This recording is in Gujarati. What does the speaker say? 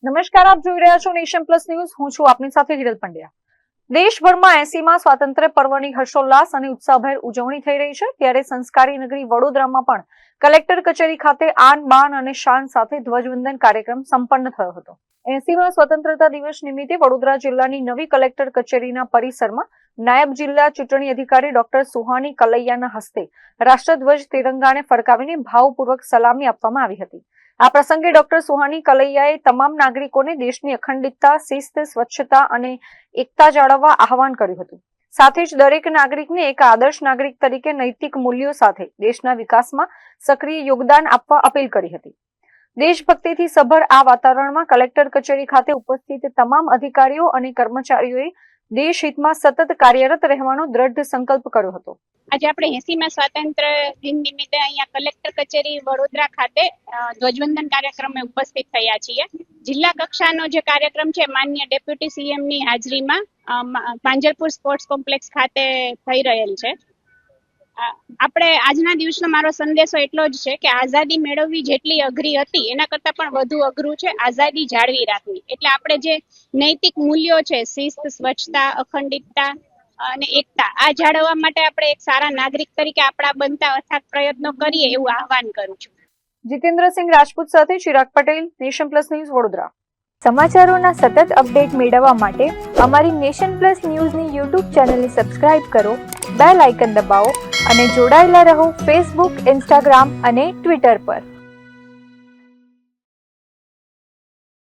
નમસ્કાર, આપ જોઈ રહ્યા છો નેશન પ્લસ ન્યૂઝ. હું છું આપની સાથે હિરલ પંડ્યા. દેશભરમાં 80મા સ્વાતંત્ર્ય પર્વની હર્ષોલ્લાસ અને ઉત્સાહભેર ઉજવણી થઈ રહી છે, ત્યારે સંસ્કારી નગરી વડોદરામાં પણ કલેક્ટર કચેરી ખાતે આન બાન અને શાન સાથે ધ્વજવંદન કાર્યક્રમ સંપન્ન થયો હતો. 80મા સ્વતંત્રતા દિવસ નિમિત્તે વડોદરા જિલ્લાની નવી કલેક્ટર કચેરીના પરિસરમાં નાયબ જિલ્લા ચૂંટણી અધિકારી ડોક્ટર સુહાની કલૈયાના હસ્તે રાષ્ટ્રધ્વજ તિરંગાને ફરકાવીને ભાવપૂર્વક સલામી આપવામાં આવી હતી. આ પ્રસંગે ડોક્ટર સુહાની કલૈયાએ તમામ નાગરિકોને દેશની અખંડિતતા, શિસ્ત, સ્વચ્છતા અને એકતા જાળવવા આહવાન કર્યું હતું. સાથે જ દરેક નાગરિકને એક આદર્શ નાગરિક તરીકે નૈતિક મૂલ્યો સાથે દેશના વિકાસમાં સક્રિય યોગદાન આપવા અપીલ કરી હતી. દેશભક્તિથી સભર આ વાતાવરણમાં કલેક્ટર કચેરી ખાતે ઉપસ્થિત તમામ અધિકારીઓ અને કર્મચારીઓએ દેશ હિતમાં સતત કાર્યરત રહેવાનો દ્રઢ સંકલ્પ કર્યો હતો. આજે આપણે 80મા સ્વાતંત્ર્ય દિન નિમિત્તે અહીંયા કલેક્ટર કચેરી વડોદરા ખાતે ધ્વજવંદન કાર્યક્રમે ઉપસ્થિત થયા છીએ. જિલ્લા કક્ષાનો જે કાર્યક્રમ છે માનનીય ડેપ્યુટી સીએમ ની હાજરીમાં પાંજરપુર સ્પોર્ટ્સ કોમ્પ્લેક્સ ખાતે થઈ રહેલ છે. આપણે આજના દિવસનો મારો સંદેશો એટલો જ છે કે આઝાદી મેળવવી જેટલી અઘરી હતી એના કરતાં પણ વધુ અઘરું છે આઝાદી જાળવી રાખવી. એટલે આપણે જે નૈતિક મૂલ્યો છે, શિસ્ત, સ્વચ્છતા, અખંડિતતા અને એકતા, આ જાળવવા માટે આપણે એક સારા નાગરિક તરીકે આપણા બનતા અથાગ પ્રયત્નો કરીએ એવું આહવાન કરું છું. જીતેન્દ્રસિંહ રાજપૂત સાથે Chirag Patel, nation plus news, Vadodara. સમાચારોના સતત અપડેટ મેળવવા માટે અમારી નેશન પ્લસ ન્યૂઝની યુટ્યુબ ચેનલને સબસ્ક્રાઇબ કરો, બેલ આઇકન દબાવો અને જોડાયેલા રહો ફેસબુક, ઇન્સ્ટાગ્રામ અને ટ્વિટર પર.